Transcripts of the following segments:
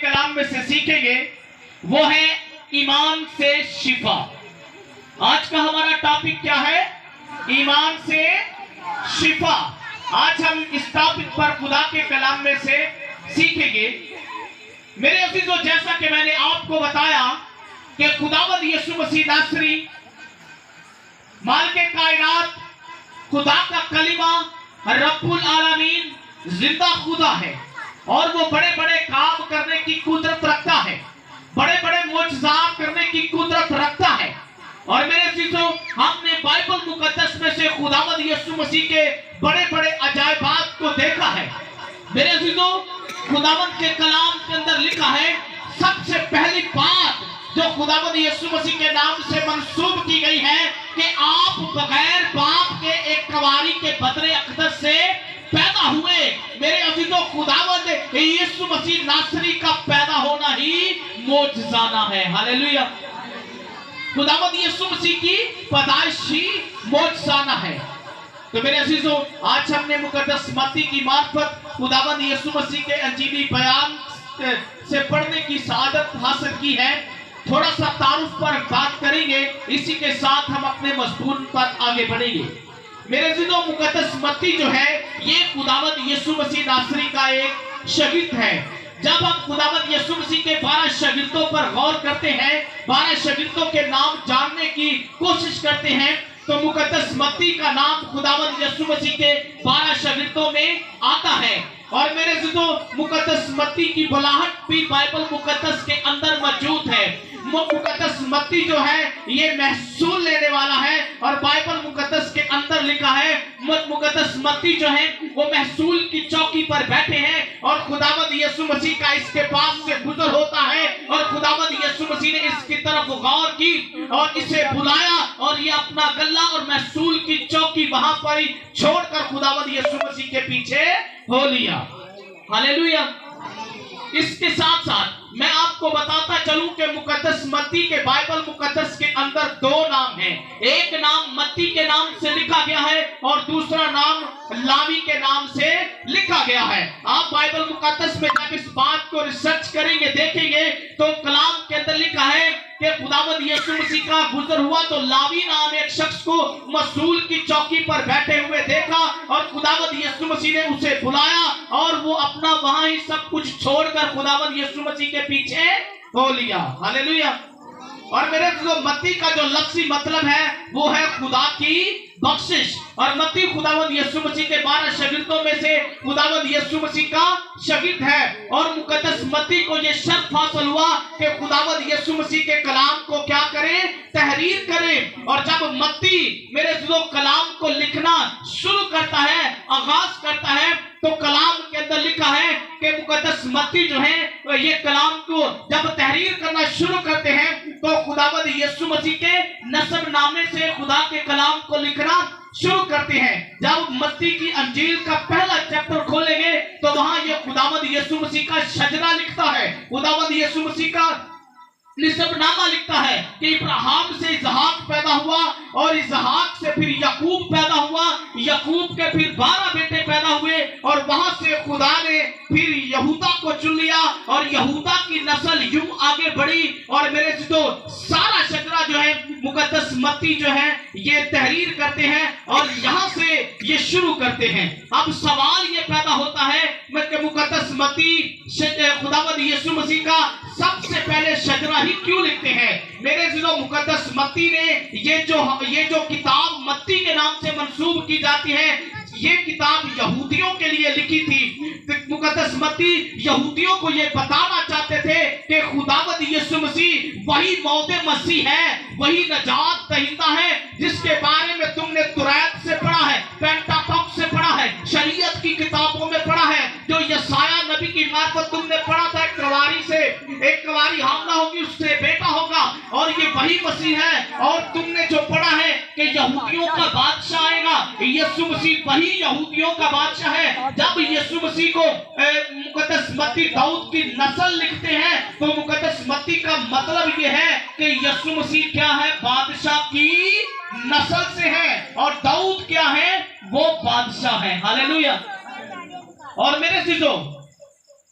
कलाम में से सीखेंगे वो है ईमान से शिफा। आज का हमारा टॉपिक क्या है? ईमान से शिफा। आज हम इस टॉपिक पर खुदा के कलाम में से सीखेंगे। मेरे अजीजों, जैसा कि मैंने आपको बताया कि खुदावंद यीशु मसीह नासरी मालिक कायनात, खुदा का कलीमा, रब्बुल आलमीन जिंदा खुदा है और वो बड़े बड़े काम करने की कुदरत रखता है, बड़े बड़े मोजज़ात करने की कुदरत रखता है। और मेरे अजीजों, हमने बाइबल मुकद्दस में से खुदावंद यीशु मसीह के बड़े बड़े अजायबात को देखा है। मेरे अजीजों, खुदावंद के कलाम के अंदर लिखा है, सबसे पहली बात जो खुदावंद यीशु मसीह के नाम से मंसूब की गई है कि आप बगैर बाप के एक कवारी के बदरे अक़दस से पैदा हुए। मेरे अजीजों, खुदावंद यीशु मसीह नासरी का पैदा होना ही मोजज़ाना है। हालेलुया। खुदावंद यीशु मसीह की पैदाइश ही मोजज़ाना है। तो मेरे अजीजों, आज हमने मुकद्दस मत्ती की मार्फत खुदावंद यीशु मसीह के अंजीली बयान से पढ़ने की सआदत हासिल की है। थोड़ा सा तारुफ पर बात करेंगे, इसी के साथ हम अपने मज़मून पर आगे बढ़ेंगे। मेरे अजीजों, मुकद्दस मत्ती जो है ये खुदावंद यीशु मसीह नासरी का एक शागिर्द है। जब हम खुदावंद यीशु मसीह के 12 शागिर्दों पर गौर करते हैं, 12 शागिर्दों के नाम जानने की कोशिश करते हैं, तो मुकद्दस मत्ती का नाम खुदावंद यीशु मसीह के 12 शागिर्दों में आता है। और मेरे अजीजों, मुकद्दस मत्ती की बुलाहट भी बाइबल मुकद्दस के अंदर मौजूद है। मुकद्दस मत्ती जो है ये महसूल लेने वाला है और बाइबल मुकद्दस के अंदर लिखा है मुकद्दस मत्ती जो है वो महसूल की चौकी पर बैठे हैं और खुदावंद यीशु मसीह का इसके पास से गुजर होता है और खुदावंद यीशु मसीह ने इसकी तरफ गौर की और इसे बुलाया और ये अपना गल्ला और महसूल की चौकी वहां पर ही छोड़कर खुदावंद यीशु मसीह के पीछे हो लिया। हालेलुया। इसके साथ साथ मैं आपको बताता चलूं कि मुकद्दस मत्ती के बाइबल मुकद्दस के अंदर 2 नाम हैं। एक नाम मत्ती के नाम से लिखा गया है और दूसरा नाम लावी के नाम से लिखा गया है। आप बाइबल मुकद्दस में जब इस बात को रिसर्च करेंगे, देखेंगे, तो कलाम के अंदर लिखा है कि खुदावंद यीशु मसीह का गुजर हुआ तो लावी नाम एक शख्स को मसूल की चौकी पर बैठे हुए देखा और खुदावंद यीशु मसीह ने उसे बुलाया और वो अपना वहां ही सब कुछ छोड़कर खुदावंद यीशु मसीह के पीछे हो लिया। हालेलुया। और मेरे जो मत्ती का जो लफ्ज़ी मतलब है वो है खुदा की बख्शिश। और मत्ती खुदावंद यीशु मसीह के 12 शागिर्दों में से खुदावंद यीशु मसीह का शागिर्द है। और मुकद्दस मत्ती को ये शर्त हासिल हुआ कि खुदावंद यीशु मसीह के कलाम को क्या करें? तहरीर करें। और जब मत्ती मेरे जो कलाम को लिखना शुरू करता है, आगाज करता है, तो कलाम के अंदर लिखा है कि मुकद्दस मत्ती जो है ये कलाम को जब तहरीर करना शुरू करते हैं तो खुदावंद यीशु मसीह के नसब नामे से खुदा के कलाम को लिखना शुरू करते हैं। जब मत्ती की अंजील का पहला चैप्टर खोलेंगे तो वहां ये खुदावंद यीशु मसीह का शजरा लिखता है, खुदावंद यीशु मसीह का निसबनामा लिखता है कि इब्राहिम से इसहाक पैदा हुआ और इसहाक से फिर याकूब पैदा हुआ, याकूब के फिर 12 बेटे पैदा हुए और वहां से खुदा ने फिर यहूदा को चुन लिया और यहूदा की नस्ल यूं आगे बढ़ी। और मेरे जो सारा शजरा जो है मुकद्दस मत्ती जो है ये तहरीर करते हैं और यहाँ से ये शुरू करते हैं। अब सवाल ये पैदा होता है कि मुकद्दस मत्ती खुदावंद यीशु मसीह का सबसे पहले शजरा ही क्यों लिखते हैं? मेरे जो मुकद्दस मत्ती ने ये जो किताब मत्ती के नाम से मंसूब की जाती है, ये किताब यहूदियों के लिए लिखी थी। मुकद्दस मत्ती यहूदियों को ये बताना चाहते थे कि खुदावंद यीशु मसीह वही मौत मसीह है, वही नजात दहिंदा है जिसके बारे में तुमने तुरैत से पढ़ा है, पेंटाटॉक से पढ़ा है, शरीयत की किताबों में पढ़ा है, जो यशायाह नबी की मार्फत तुमने पढ़ा था। एक कवारी हमला होगी, उससे बेटा होगा और ये वही मसीह है। और तुमने जो पढ़ा है कि यहूदियों का बादशाह आएगा, यीशु मसीह वही यहूदियों का बादशाह है। जब यीशु मसीह को मुकद्दस मत्ती दाऊद की नस्ल लिखते हैं तो मुकद्दस मत्ती का मतलब ये है कि यीशु मसीह क्या है? बादशाह की नस्ल से है और दाऊद क्या है? वो बादशाह है। हालेलुया। और मेरे चीजों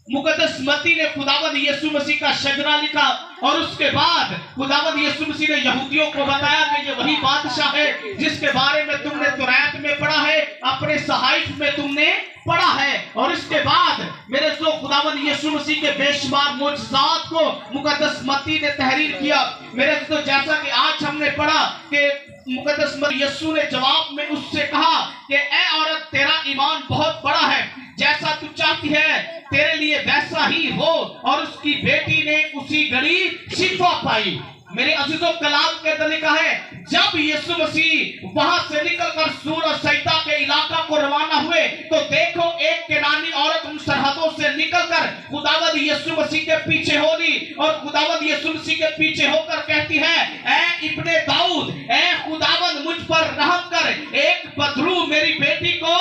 मुकद्दस मत्ती ने खुदावंद यीशु मसीह का शजरा लिखा और उसके बाद खुदावंद यीशु मसीह ने यहूदियों को बताया कि ये वही बादशाह है जिसके बारे में तुमने तौरात में पढ़ा है, अपने सहाइफ में तुमने पढ़ा है। और इसके बाद मेरे जो खुदावंद यीशु मसीह के बेशुमार मुअजिज़ात को मुकद्दस मत्ती ने तहरीर किया। मेरे तो जैसा कि आज हमने पढ़ा कि मुकद्दस मत्ती यीशु ने जवाब में उससे कहा कि ए औरत, तेरा ईमान बहुत बड़ा है, जैसा तू चाहती है तेरे लिए वैसा ही हो। और उसकी बेटी ने उसी घड़ी शिफा पाई। मेरे अजीजों, कलाम के अंदर लिखा है जब यीशु मसीह वहां से निकलकर सूर और सैदा के इलाका को रवाना हुए तो देखो एक केनानी औरत उन सरहदों से निकलकर खुदावंद यीशु मसीह के पीछे हो ली और खुदावंद यीशु मसीह के पीछे होकर कहती है, ऐ इब्ने दाऊद, ऐ खुदावंद मुझ पर रहम कर, एक बदरू मेरी बेटी को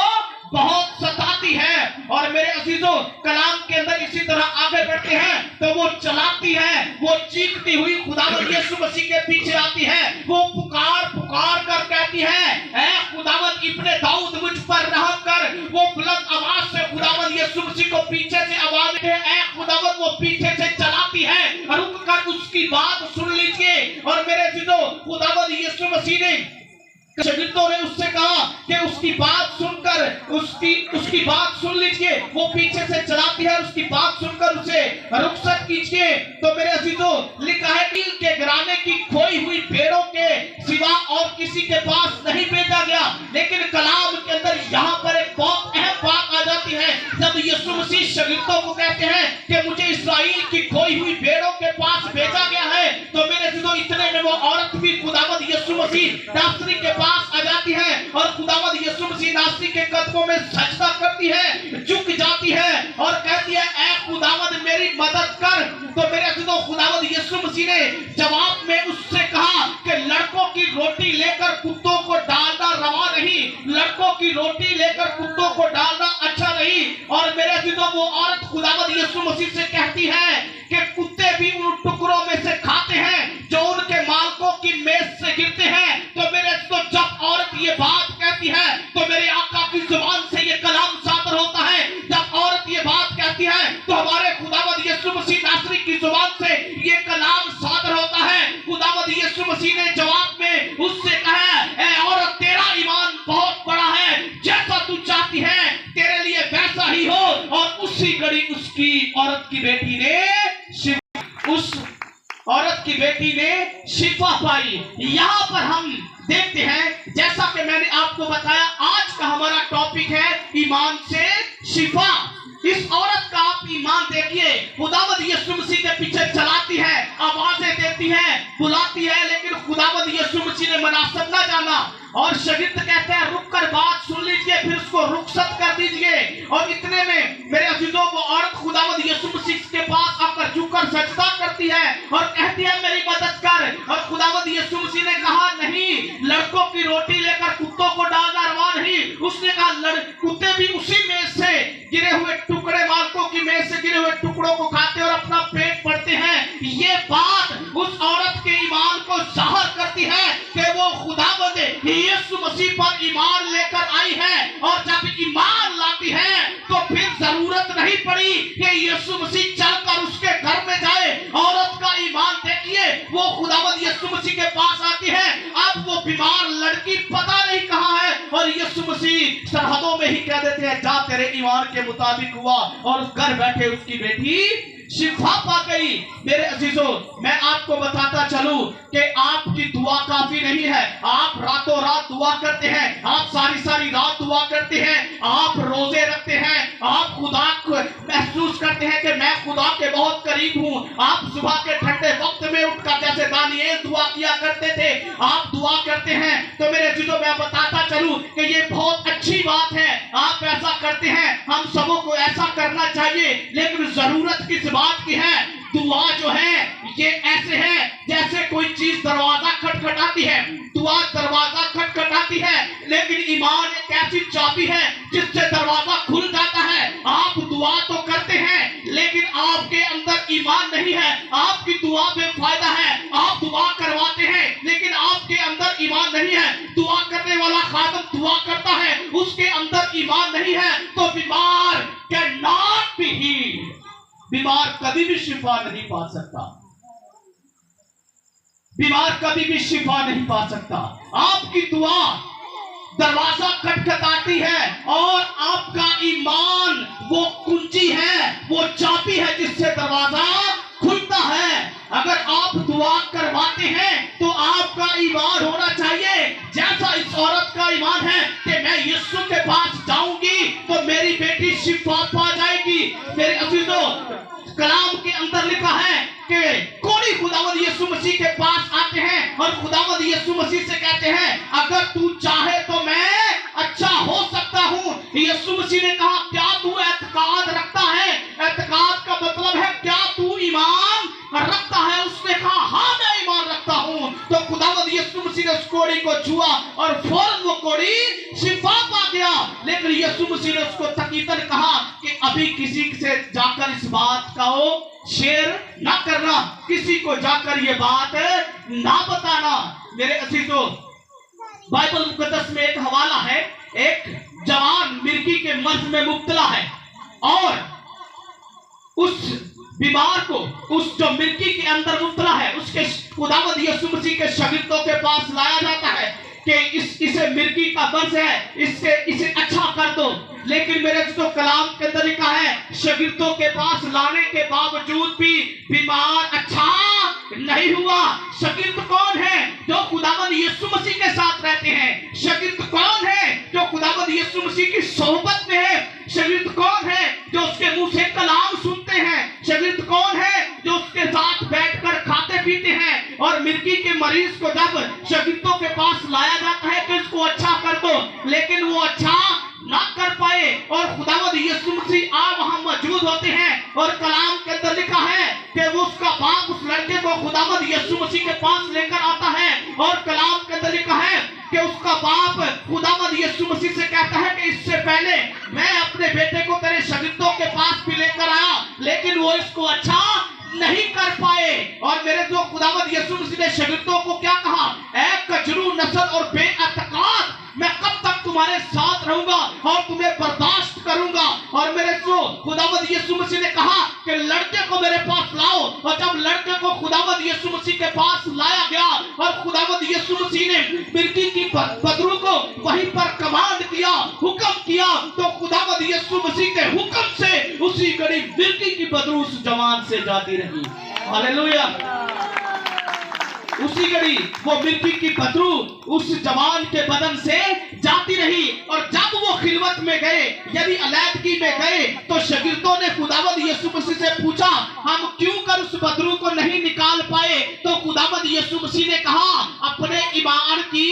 बहुत सताती है। और मेरे अजीजों, कलाम के अंदर इसी तरह आगे बढ़ते हैं तो वो चलाती है, वो चीखती हुई खुदावंद यीशु मसीह के पीछे आती है, वो पुकार पुकार कर कहती है, ऐ खुदावंद इब्ने दाऊद मुझ पर रहम कर। वो बुलंद आवाज से खुदावंद यीशु मसीह को पीछे से आवाज दे, ऐ खुदावंद, वो पीछे से चलाती है, रुक कर उसकी बात सुन लीजिए। और मेरे अजीजों, खुदावंद यीशु मसीह ने शागिर्दों ने उससे कहा कि उसकी बात सुनकर उसकी बात सुन लीजिए। वो पीछे से चलाती है और उसकी बात सुनकर उसे रुखसत कीजिए। तो मेरे अजीजों, लिखा है नील के घराने की खोई हुई भेड़ों के सिवा और किसी के पास नहीं भेजा गया। लेकिन कलाम के अंदर यहाँ पर एक बहुत अहम बात आ जाती है। जब यीशु मसीह शागिर्दों को कहते हैं कि मुझे इस्राएल की खोई हुई भेड़ों के पास भेजा गया है, तो मेरे अजीजों, इतने में वो औरत भी खुदावंद यीशु मसीह नासरी के पास आ जाती है और खुदावंद यीशु मसीह नासरी के कदमों में सजदा करती है, झुक जाती है और कहती है, ऐ खुदावंद मेरी मदद कर। तो मेरे अजीजों, खुदावंद यीशु मसीह ने जवाब में उससे कहा कि लड़कों की रोटी लेकर कुत्तों को डालना रवा नहीं, लड़कों की रोटी लेकर कुत्तों को डालना अच्छा नहीं। और मेरे अजीजों, वो औरत खुदावंद यीशु मसीह से कहती है कि कुत्ते भी उन टुकड़ों में से खाते हैं जो उनके मालिकों की मेज से गिरते हैं। तो मेरे तो जब औरत ये बात कहती है तो मेरे आका की जुबान से ये कलाम सादर होता है। जब औरत ये बात कहती है तो हमारे खुदावंद यीशु मसीह नासरी की जुबान से ये कलाम सादर होता है। खुदावंद यीशु मसीह ने जवाब में उससे कहा, ऐ औरत, तेरा ईमान बहुत बड़ा है, जैसा तू चाहती है तेरे लिए वैसा ही हो। और उसी घड़ी उसकी औरत की बेटी ने शिफा पाई। यहाँ पर हम देखते हैं, जैसा कि मैंने आपको बताया, आज का हमारा टॉपिक है ईमान से शिफा। इस औरत का आप ईमान देखिए, खुदावंद यीशु मसीह के पीछे चलाती है, आवाजें देती है, बुलाती है, लेकिन खुदावंद यीशु मसीह ने मनासब ना जाना। और शागिर्द कहते हैं, रुक कर बात सुन लीजिए, फिर उसको रुखसत कर दीजिए। और इतने में मेरे अजीजों, वो औरत खुदावंद यीशु मसीह के पास आकर झुककर सजदा करती है और कहती है, मेरी मदद कर। और खुदावंद यीशु मसीह ने कहा, नहीं, लड़कों की रोटी लेकर कुत्तों को डालना रवा नहीं। उसने कहा, कुत्ते भी उसी मेज से गिरे हुए टुकड़े, मालिकों की मेज से गिरे हुए टुकड़ों को खाते और अपना पेट भरते हैं। ये बात उस औरत के ईमान को जाहिर करती है कि वो खुदावंद यीशु मसीह पर ईमान लेकर आई है। और जब ईमान लाती है तो फिर जरूरत नहीं पड़ी कि यीशु मसीह चलकर उसके घर में जाए। औरत का ईमान देखिए, वो खुदावंद यीशु मसीह के पास आती है। अब वो बीमार लड़की पता नहीं कहाँ है और यीशु मसीह सरहदों में ही कह देते हैं, जा तेरे ईमान के मुताबिक हुआ। और घर बैठे उसकी बेटी शिफा पा गई। मेरे अजीजों, मैं आपको बताता चलूं कि आपकी दुआ काफी नहीं है। आप रातों रात दुआ करते हैं, आप सारी सारी रात दुआ करते हैं, आप रोजे रखते हैं, आप खुदा को महसूस करते हैं कि मैं खुदा के बहुत करीब हूं। आप सुबह के ठंडे वक्त में उठकर जैसे दानिएल दुआ किया करते थे, आप दुआ करते हैं। तो मेरे अजीजों, मैं बताता चलूं कि ये बहुत अच्छी बात है, आप ऐसा करते हैं, हम सबों को ऐसा करना चाहिए। लेकिन जरूरत किस बात की है? दुआ जो है ये ऐसे है जैसे कोई चीज दरवाजा खटखटाती है। दुआ दरवाजा खटखटाती है, लेकिन ईमान एक ऐसी चाबी है जिससे दरवाजा खुल जाता है। आप दुआ तो करते हैं, लेकिन आपके अंदर ईमान नहीं है, आपकी दुआ बेफायदा है। आप दुआ करवाते हैं, लेकिन आपके अंदर ईमान नहीं है। दुआ करने वाला खादम दुआ करता है, उसके अंदर ईमान नहीं है, तो बीमार कैन नॉट बी हील्ड। बीमार कभी भी शिफा नहीं पा सकता, बीमार कभी भी शिफा नहीं पा सकता। आपकी दुआ दरवाजा खटखटाती है और आपका ईमान वो कुंजी है, वो चाबी है जिससे दरवाजा खुलता है। अगर आप दुआ करवाते हैं तो आपका ईमान होना चाहिए जैसा इस औरत का ईमान है कि मैं यीशु के पास जाऊंगी तो मेरी बेटी शिफा पा जाएगी। मेरे अजीजों, कलाम के अंदर लिखा है कि कोई खुदावंद यीशु मसीह के पास आते हैं और खुदावंद यीशु मसीह से कहते हैं अगर तू चाहे तो मैं अच्छा हो सकता हूँ। यीशु मसीह ने कहा क्या तू एतकाद रखता है? एतकाद का मतलब है क्या तू ईमान रखता है? उसने कहा हाँ मैं ईमान रखता हूँ। तो खुदावंद यीशु मसीह ने उस कोड़ी को छुआ और फौरन वो कोड़ी शिफा पा गया। लेकिन यीशु मसीह ने उसको तकीदन कहा कि अभी किसी से जाकर इस बात का शेयर ना करना, किसी को जाकर ये बात ना बताना। मेरे अजीजों, बाइबल मुकद्दस में एक हवाला है, एक जवान मिर्गी के मर्ज में मुब्तला है और उस बीमार को, उस जो मिर्गी के अंदर मुब्तला है, उसके खुदावंद यीशु मसीह के शागिर्दों के पास लाया जाता है कि इसे मिर्गी का मर्ज है, इसे अच्छा कर दो। लेकिन मेरे जो कलाम के अंदर लिखा है शागिर्दों के पास लाने के बावजूद भी बीमार अच्छा नहीं हुआ। शागिर्द कौन है? जो खुदावंद यीशु मसीह के साथ रहते हैं। शागिर्द कौन है? जो खुदावंद यीशु मसीह की सोहबत में है। शागिर्द कौन है? जो उसके मुंह से कलाम सुनते हैं। शागिर्द कौन है? जो उसके साथ बैठकर खाते पीते हैं। और मिर्गी के मरीज को जब शागिर्दों के पास लाया जाता है कि इसको अच्छा कर दो, लेकिन वो अच्छा ना कर पाए और खुदावंद यीशु मसीह वहां मौजूद होते हैं और कलाम के अंदर लिखा है कि वो उसका बाप उस लड़के को खुदावंद यीशु मसीह के पास लेकर आता है और कलाम के अंदर लिखा है कि उसका बाप खुदावंद यीशु मसीह से कहता है कि इससे पहले मैं अपने बेटे को तेरे शागिर्दों के पास भी लेकर आया लेकिन वो इसको अच्छा नहीं कर पाए। और मेरे जो खुदावंद यीशु मसीह ने शागिर्दों को क्या कहा? ऐ कजरू नस्ल और बेअतकाद, मैं कब तक तुम्हारे साथ रहूंगा और तुम्हें बर्दाश्त करूंगा। और मेरे जो खुदावंद यीशु मसीह ने कहा कि लड़के को मेरे पास लाओ, और जब लड़के को खुदावंद यीशु मसीह के पास लाया गया और खुदावंद यीशु मसीह ने मिर्गी की बदरू को वहीं पर कमांड किया, हुक्म किया, तो खुदावंद यीशु मसीह के हुक्म से उसी घड़ी मिर्गी की बदरू उस जवान से जाती रही। हालेलुया। उसी घड़ी वो मिर्गी की बदरू उस जवान के बदन से जाती रही। और जब वो खिलवत में गए, यदि अलैदगी में गए, तो शागिर्दों ने खुदावंद यीशु मसीह से पूछा हम क्यों कर उस बदरू को नहीं निकाल पाए? तो खुदावंद यीशु मसीह ने कहा अपने ईमान की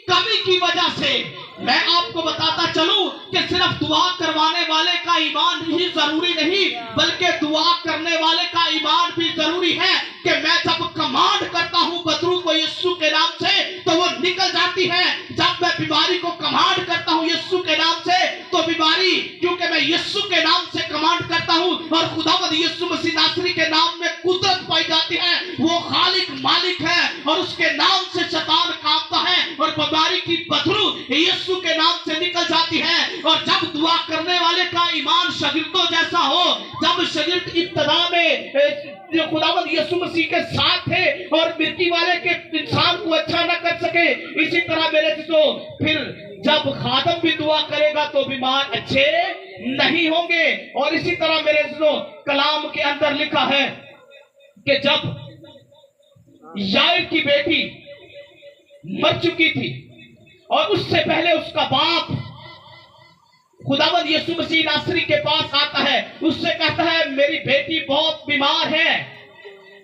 कमी की वजह से। मैं आपको बताता चलूं कि सिर्फ दुआ करवाने वाले का ईमान ही जरूरी नहीं, बल्कि दुआ करने वाले का ईमान भी जरूरी है कि मैं जब कमांड करता हूं बदरू को यीशु के नाम से तो वो निकल जाती है। जब मैं बीमारी को कमांड करता हूं यीशु के नाम से तो बीमारी, क्योंकि मैं यीशु के नाम से कमांड करता हूं और खुदावंद यीशु मसीह नासरी के नाम में कुदरत पाई जाती है। वो खालिक मालिक है और उसके नाम से शैतान कांपता है और बीमारी की बदरू यीशु के नाम से निकल जाती है। और जब दुआ करने वाले का ईमान शागिर्दों जैसा हो, जब शागिर्द इब्तिदा में जो खुदावंद यीशु मसीह के साथ थे और मिर्गी वाले के इंसान को अच्छा न कर सके, इसी तरह मेरे तो फिर जब खादम भी दुआ करेगा तो बीमार अच्छे नहीं होंगे। और इसी तरह मेरे जो कलाम के अंदर लिखा है कि जब याईर की बेटी मर चुकी थी और उससे पहले उसका बाप खुदावंद यीशु मसीह नासरी के पास आता है, उससे कहता है मेरी बेटी बहुत बीमार है,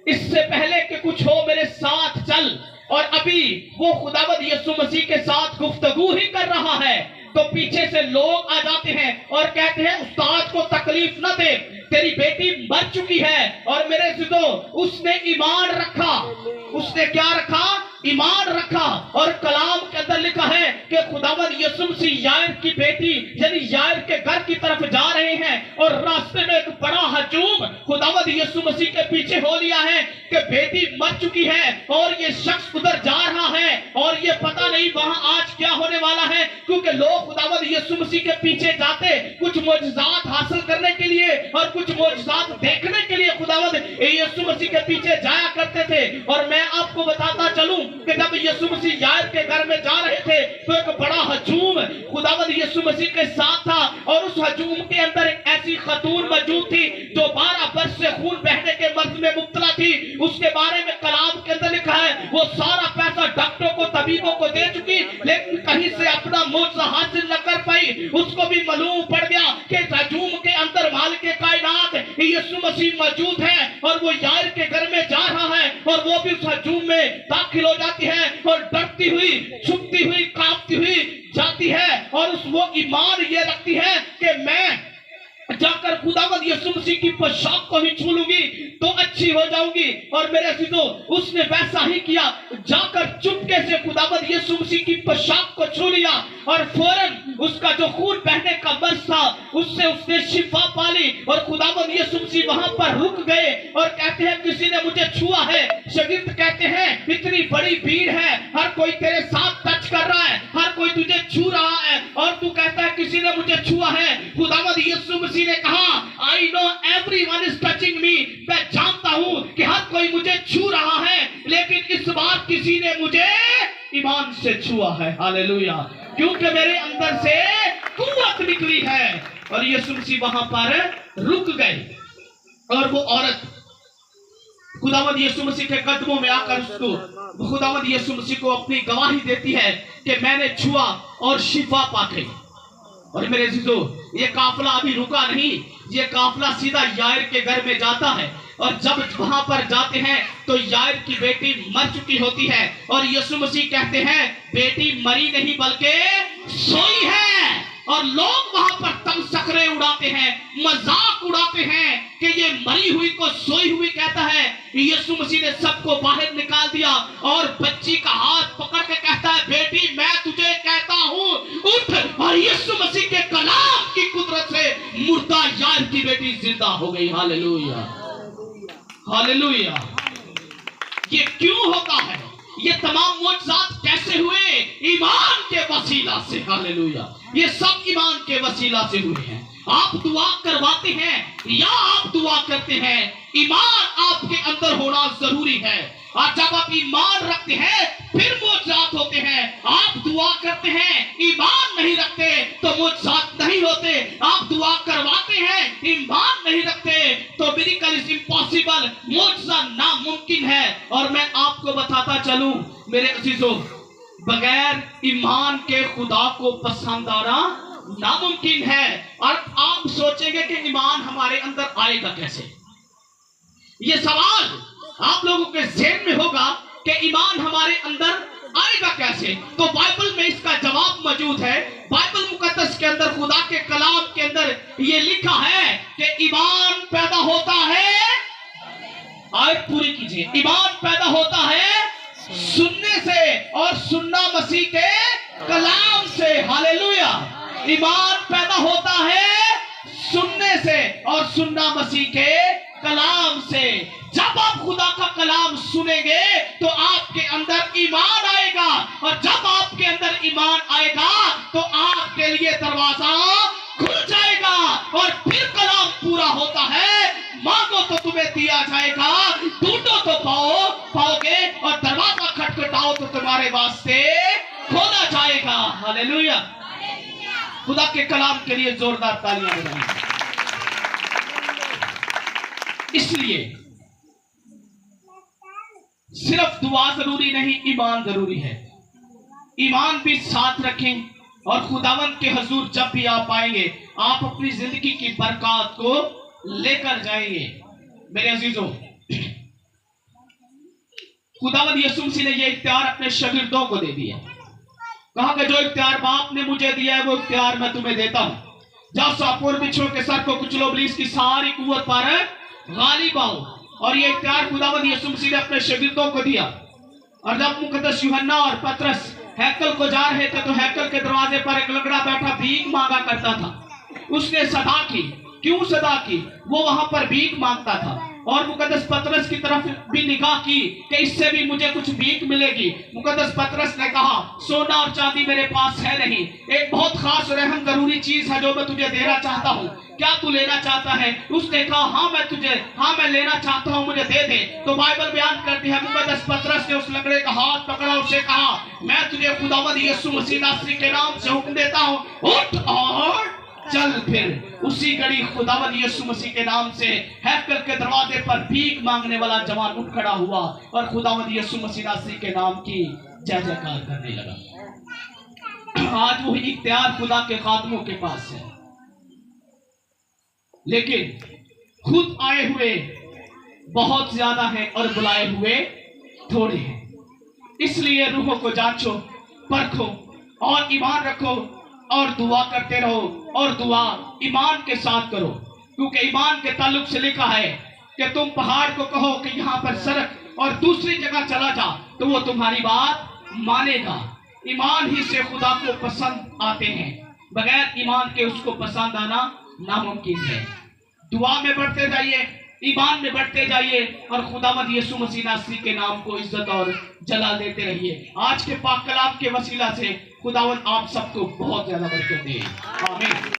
इससे पहले कि कुछ हो मेरे साथ चल। और अभी वो खुदावंद यीशु मसीह के साथ गुफ्तगू ही कर रहा है तो पीछे से लोग आ जाते हैं और कहते हैं उस्ताद को तकलीफ न दे, तेरी बेटी मर चुकी है। और मेरे जिदो उसने ईमान रखा, उसने क्या रखा? ईमान रखा। और कलाम के अंदर लिखा है कि खुदावंद यीशु मसीह यायर की बेटी यानी यायर के घर की तरफ जा रहे हैं और रास्ते में एक बड़ा हजूम खुदावंद यीशु मसीह के पीछे हो लिया है कि बेटी मर चुकी है और ये शख्स उधर जा रहा है और ये पता नहीं वहां आज क्या होने वाला है, क्योंकि लोग खुदावंद यीशु मसीह के पीछे जाते कुछ मोजज़ात हासिल करने के लिए और कुछ मोजज़ात देखने के लिए खुदावंद यीशु मसीह के पीछे जाया करते थे। और मैं आपको बताता चलूं कि जब यीशु मसीह यायर के घर में जा रहे थे तो एक बड़ा हजूम खुदावंद यीशु मसीह के साथ था और उस हजूम के अंदर एक ऐसी खतून मौजूद थी जो 12 वर्ष से खून बहने के मर्ज में मुब्तला थी। उसके बारे में कलाम के अंदर लिखा है वो सारा पैसा डॉक्टरों को तबीबों को दे चुकी, लेकिन कहीं से अपना मुआवजा हासिल न कर पाई। उसको भी मालूम पड़ गया कि हजूम के अंदर मालिक कायनात यीशु मसीह मौजूद है और वो यायर के घर में जा रहा है और वो भी उस हजूम में दाखिल हो जाती है और डरती हुई छुपती हुई कांपती हुई जाती है और उस वो ईमान ये रखती है कि मैं जाकर खुदावंद यीशु मसीह की पोशाक को ही छू लूंगी तो अच्छी हो जाऊंगी। और मेरे अजीजों उसने वैसा ही किया, जाकर चुपके से खुदावंद यीशु मसीह की पोशाक को छू लिया और फौरन उसका जो खून बहने का मर्ज था उससे उसने शिफा पाली। और खुदावंद यीशु मसीह वहां पर रुक गए और कहते हैं किसी ने मुझे छुआ है। शागिर्द कहते हैं इतनी बड़ी भीड़ है, हर कोई तेरे साथ टच कर रहा है, हर कोई तुझे छू रहा है और तू कहता है किसी ने मुझे छुआ है। खुदावंद यीशु मसीह ने कहा I know everyone is touching मी, मैं जानता हूं कि हर कोई मुझे छू रहा है, लेकिन इस बार किसी ने मुझे ईमान से छुआ है। हालेलुया, क्योंकि मेरे अंदर से कुव्वत निकली है। और यीशु मसीह वहां पर रुक गए और वो औरत खुदावंद यीशु मसीह के कदमों में आकर उसको खुदावंद यीशु मसीह को अपनी गवाही देती है कि मैंने छुआ और शिफा पा गई। और मेरे अजीजों ये काफिला अभी रुका नहीं, ये काफिला सीधा यायर के घर में जाता है और जब वहां पर जाते हैं तो यायर की बेटी मर चुकी होती है और यीशु मसीह कहते हैं बेटी मरी नहीं बल्कि सोई है। और लोग वहां पर तमसखरे उड़ाते हैं, मजाक उड़ाते हैं कि ये मरी हुई को सोई हुई कहता है। यीशु मसीह ने सबको बाहर निकाल दिया और बच्ची का हाथ पकड़ के कहता है बेटी मैं तुझे कहता हूं उठ। और यीशु मसीह के कलाम की कुदरत से मुर्दा यायर की बेटी जिंदा हो गई। Hallelujah, hallelujah. ये क्यों होता है? ये तमाम मुआजिज़ात कैसे हुए? ईमान के वसीला से। हालेलुया, ये सब ईमान के वसीला से हुए हैं। आप दुआ करवाते हैं या आप दुआ करते हैं, ईमान आपके अंदर होना जरूरी है। और जब आप ईमान रखते हैं फिर मुआजिज़ात होते हैं। आप दुआ करते हैं ईमान नहीं रखते तो मुआजिज़ात नहीं होते। आप दुआ करवाते हैं ईमान नहीं रखते तो मिरेकल इज इम्पॉसिबल, मुआजिज़ा नामुमकिन है। और मैं आपको बताता चलूं मेरे अजीजों, बगैर ईमान के खुदा को पसंद आना नामुमकिन है। और आप सोचेंगे कि ईमान हमारे अंदर आएगा कैसे? ये सवाल आप लोगों के ज़हन में होगा कि ईमान हमारे अंदर आएगा कैसे? तो बाइबल में इसका जवाब मौजूद है। बाइबल मुकद्दस के अंदर खुदा के कलाम के अंदर ये लिखा है कि ईमान पैदा होता है, आयत पूरी कीजिए, ईमान पैदा होता है सुनने से और सुनना मसीह के कलाम से। हालेलुया, ईमान पैदा होता है सुनने से और सुनना मसीह के कलाम से। जब आप खुदा का कलाम सुनेंगे तो आपके अंदर ईमान आएगा और जब आपके अंदर ईमान आएगा तो आपके लिए दरवाजा खुल जाएगा और फिर कलाम पूरा होता है। मांगो तो तुम्हें दिया जाएगा, ढूंढो तो पाओगे और दरवाजा खटखटाओ तो तुम्हारे वास्ते खोला जाएगा। हालेलुया, खुदा के कलाम के लिए जोरदार तालियां बजाएं। इसलिए सिर्फ दुआ जरूरी नहीं, ईमान जरूरी है। ईमान भी साथ रखें और खुदावंद के हुजूर जब भी आप आएंगे आप अपनी जिंदगी की बरकत को लेकर जाएंगे। मेरे अजीजों, खुदावंद यीशु मसीह ने यह इख्तियार अपने शागिर्दों को दे दिया। कहा कि जो इख्तियार बाप ने मुझे दिया है वो इख्तियार मैं तुम्हें देता हूं। जाओ सांपों बिच्छुओं के सर को कुचलो, इब्लीस की सारी कुव्वत पर गालिब आओ। और ये इख्तियार खुदावंद यीशु मसीह ने अपने शागिर्दों को दिया। اور جب مقدس یوحنا اور پترس ہیکل کو جا رہے تھے تو ہیکل کے دروازے پر ایک لنگڑا بیٹھا بھیک مانگا کرتا تھا. اس نے صدا کی. کیوں صدا کی؟ وہ وہاں پر بھیک مانگتا تھا اور مقدس پترس کی طرف بھی نگاہ کی کہ اس سے بھی مجھے کچھ بھیک ملے گی. مقدس پترس نے کہا سونا اور چاندی میرے پاس ہے نہیں, ایک بہت خاص اور اہم ضروری چیز ہے جو میں تجھے دینا چاہتا ہوں, کیا تو لینا چاہتا ہے؟ اس نے کہا ہاں میں لینا چاہتا ہوں, مجھے دے دے. تو بائبل بیان کرتی ہے مقدس پترس نے اس لنگڑے کا ہاتھ پکڑا, اسے کہا میں تجھے خداوند یسوع مسیح ناصری کے نام سے حکم دیتا ہوں, اٹھ اور چل پھر. اسی گھڑی خداوند یسوع مسیح کے نام سے ہیکل کے دروازے پر بھیک مانگنے والا جوان اٹھ کھڑا ہوا اور خداوند یسوع مسیح ناصری کے نام کی جے جے کار کرنے لگا. آج وہی اختیار خدا کے خادموں کے پاس ہے, لیکن خود آئے ہوئے بہت زیادہ ہیں اور بلائے ہوئے تھوڑے ہیں. اس لیے روحوں کو جانچو, پرکھو اور ایمان رکھو اور دعا کرتے رہو, اور دعا ایمان کے ساتھ کرو, کیونکہ ایمان کے تعلق سے لکھا ہے کہ تم پہاڑ کو کہو کہ یہاں پر سرک اور دوسری جگہ چلا جا تو وہ تمہاری بات مانے گا. ایمان ہی سے خدا کو پسند آتے ہیں, بغیر ایمان کے اس کو پسند آنا ناممکن ہے. دعا میں بڑھتے جائیے, ایمان میں بڑھتے جائیے اور خداوند یسوع مسیح ناصری کے نام کو عزت اور جلال دیتے رہیے. آج کے پاک کلام کے وسیلہ سے خداوند آپ سب کو بہت زیادہ برکت دے. آمین.